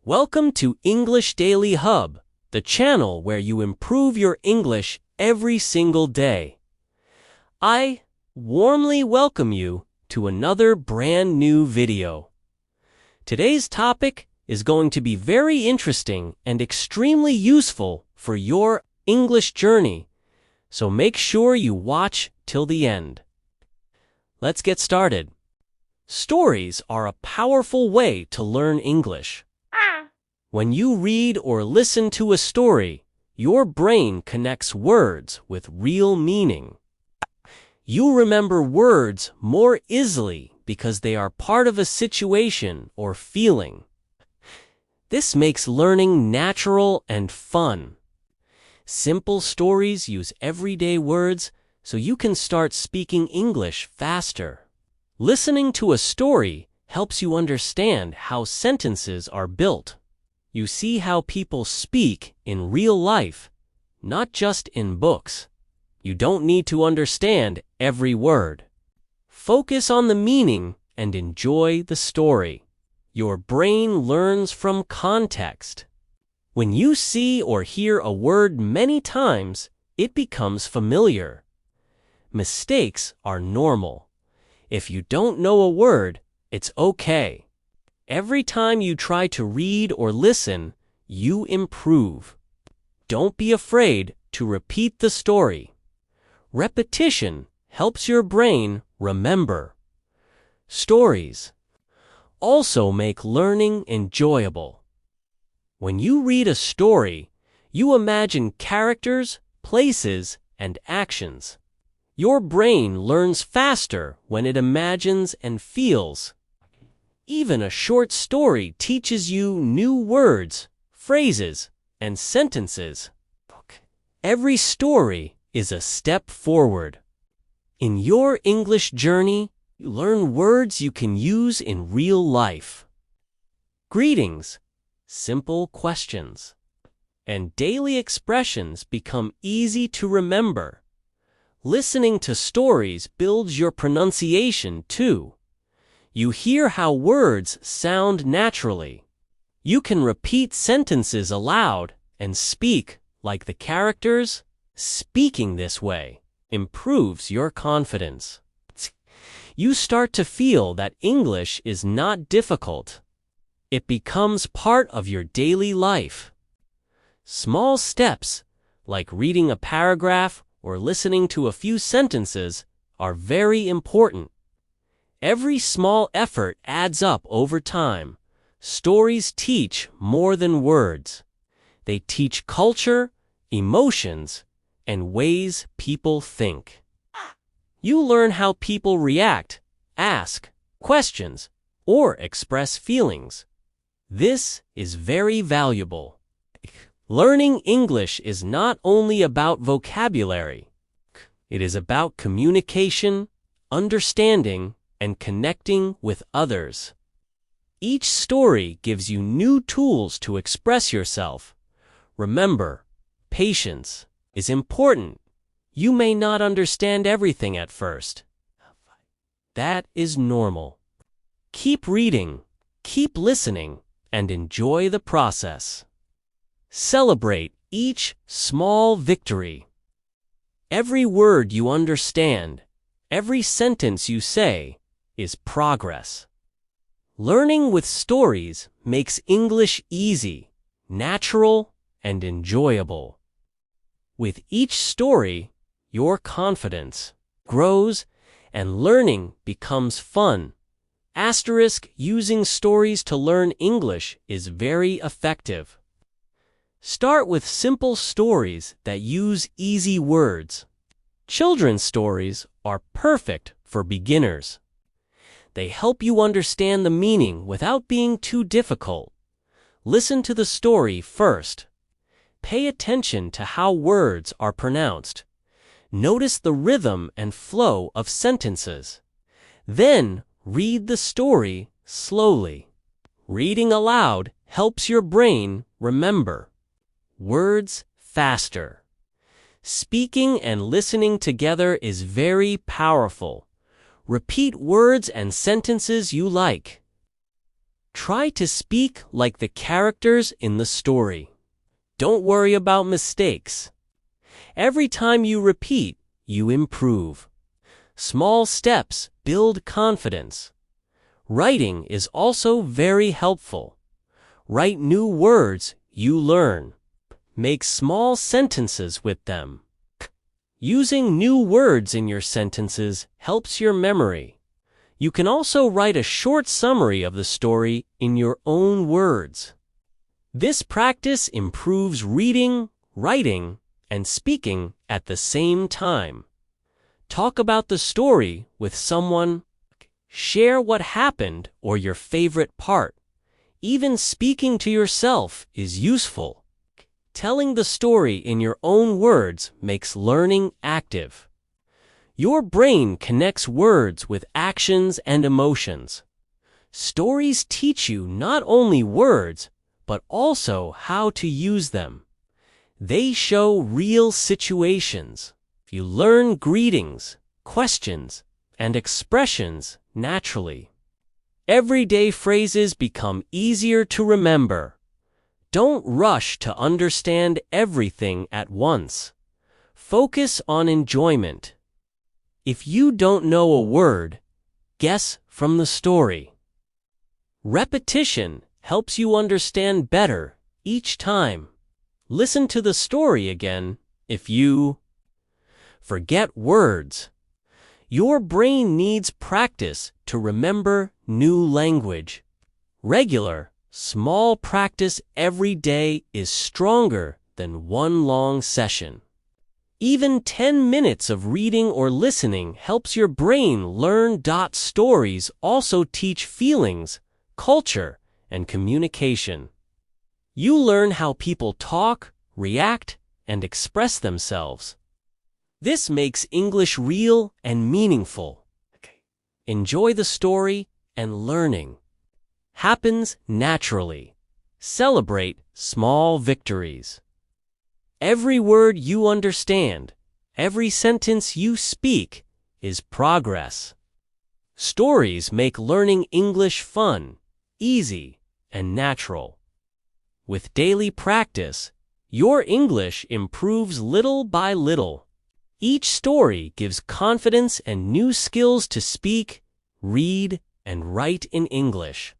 Welcome to English Daily Hub, the channel where you improve your English every single day. I warmly welcome you to another brand new video. Today's topic is going to be very interesting and extremely useful for your English journey, so make sure you watch till the end. Let's get started. Stories are a powerful way to learn English. When you read or listen to a story, your brain connects words with real meaning. You remember words more easily because they are part of a situation or feeling. This makes learning natural and fun. Simple stories use everyday words so you can start speaking English faster. Listening to a story helps you understand how sentences are built. You see how people speak in real life, not just in books. You don't need to understand every word. Focus on the meaning and enjoy the story. Your brain learns from context. When you see or hear a word many times, it becomes familiar. Mistakes are normal. If you don't know a word, it's okay. Every time you try to read or listen, you improve. Don't be afraid to repeat the story. Repetition helps your brain remember. Stories also make learning enjoyable. When you read a story, you imagine characters, places, and actions. Your brain learns faster when it imagines and feels. Even a short story teaches you new words, phrases, and sentences. Every story is a step forward. In your English journey, you learn words you can use in real life. Greetings, simple questions, and daily expressions become easy to remember. Listening to stories builds your pronunciation too. You hear how words sound naturally. You can repeat sentences aloud and speak like the characters. Speaking this way improves your confidence. You start to feel that English is not difficult. It becomes part of your daily life. Small steps, like reading a paragraph or listening to a few sentences, are very important. Every small effort adds up over time. Stories teach more than words. They teach culture, emotions, and ways people think. You learn how people react, ask questions, or express feelings. This is very valuable. Learning English is not only about vocabulary. It is about communication, understanding, and connecting with others. Each story gives you new tools to express yourself. Remember, patience is important. You may not understand everything at first. That is normal. Keep reading, keep listening, and enjoy the process. Celebrate each small victory. Every word you understand, every sentence you say, is progress. Learning with stories makes English easy, natural, and enjoyable. With each story, your confidence grows and learning becomes fun. Using stories to learn English is very effective. Start with simple stories that use easy words. Children's stories are perfect for beginners. They help you understand the meaning without being too difficult. Listen to the story first. Pay attention to how words are pronounced. Notice the rhythm and flow of sentences. Then read the story slowly. Reading aloud helps your brain remember words faster. Speaking and listening together is very powerful. Repeat words and sentences you like. Try to speak like the characters in the story. Don't worry about mistakes. Every time you repeat, you improve. Small steps build confidence. Writing is also very helpful. Write new words you learn. Make small sentences with them. Using new words in your sentences helps your memory. You can also write a short summary of the story in your own words. This practice improves reading, writing, and speaking at the same time. Talk about the story with someone. Share what happened or your favorite part. Even speaking to yourself is useful. Telling the story in your own words makes learning active. Your brain connects words with actions and emotions. Stories teach you not only words, but also how to use them. They show real situations. You learn greetings, questions, and expressions naturally. Everyday phrases become easier to remember. Don't rush to understand everything at once. Focus on enjoyment. If you don't know a word, guess from the story. Repetition helps you understand better each time. Listen to the story again if you forget words. Your brain needs practice to remember new language. Regular, small practice every day is stronger than one long session. Even 10 minutes of reading or listening helps your brain learn. Stories also teach feelings, culture, and communication. You learn how people talk, react, and express themselves. This makes English real and meaningful. Enjoy the story, and learning happens naturally. Celebrate small victories. Every word you understand, every sentence you speak, is progress. Stories make learning English fun, easy, and natural. With daily practice, your English improves little by little. Each story gives confidence and new skills to speak, read, and write in English.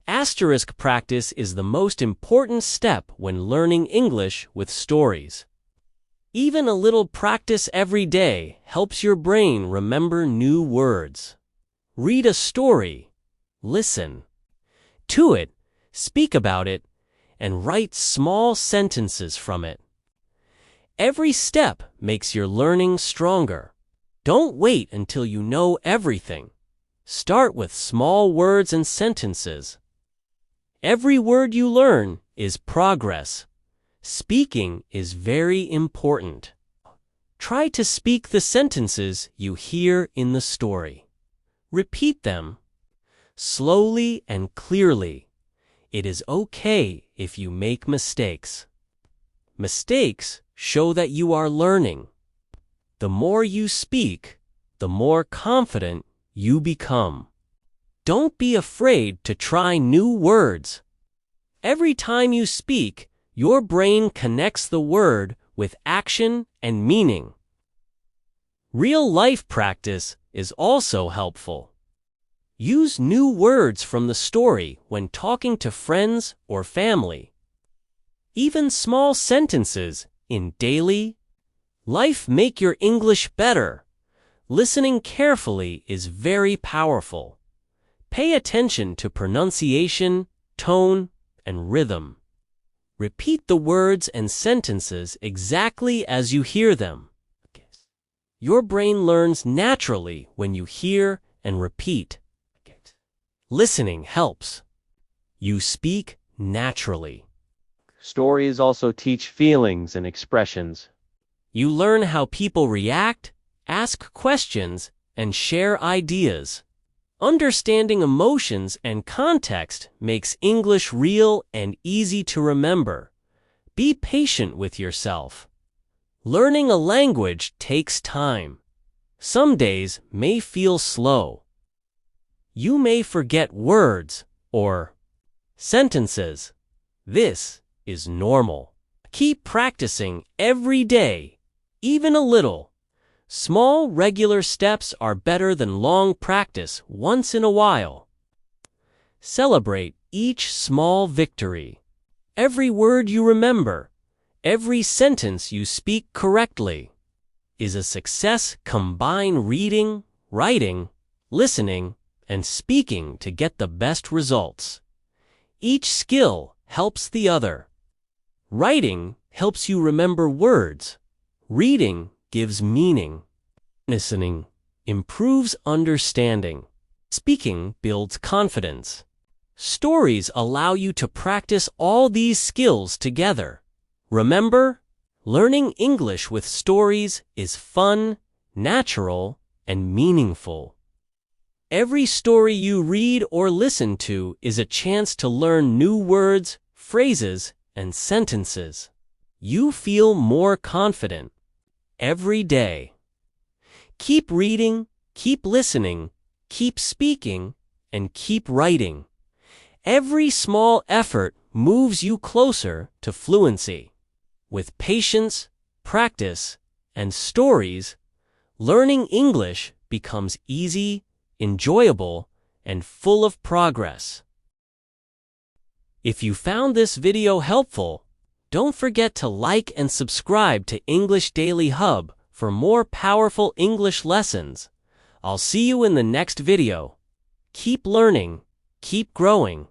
Asterisk practice is the most important step when learning English with stories. Even a little practice every day helps your brain remember new words. Read a story, listen to it, speak about it, and write small sentences from it. Every step makes your learning stronger. Don't wait until you know everything. Start with small words and sentences. Every word you learn is progress. Speaking is very important. Try to speak the sentences you hear in the story. Repeat them slowly and clearly. It is okay if you make mistakes. Mistakes show that you are learning. The more you speak, the more confident you become. Don't be afraid to try new words. Every time you speak, your brain connects the word with action and meaning. Real-life practice is also helpful. Use new words from the story when talking to friends or family. Even small sentences in daily life make your English better. Listening carefully is very powerful. Pay attention to pronunciation, tone, and rhythm. Repeat the words and sentences exactly as you hear them. Your brain learns naturally when you hear and repeat. Listening helps you speak naturally. Stories also teach feelings and expressions. You learn how people react, ask questions, and share ideas. Understanding emotions and context makes English real and easy to remember. Be patient with yourself. Learning a language takes time. Some days may feel slow. You may forget words or sentences. This is normal. Keep practicing every day, even a little. Small, regular steps are better than long practice once in a while. Celebrate each small victory. Every word you remember, every sentence you speak correctly is a success. Combine reading, writing, listening, and speaking to get the best results. Each skill helps the other. Writing helps you remember words. Reading gives meaning. Listening improves understanding. Speaking builds confidence. Stories allow you to practice all these skills together. Remember, learning English with stories is fun, natural, and meaningful. Every story you read or listen to is a chance to learn new words, phrases, and sentences. You feel more confident every day. Keep reading, keep listening, keep speaking, and keep writing. Every small effort moves you closer to fluency. With patience, practice, and stories, learning English becomes easy, enjoyable, and full of progress. If you found this video helpful, don't forget to like and subscribe to English Daily Hub for more powerful English lessons. I'll see you in the next video. Keep learning, keep growing.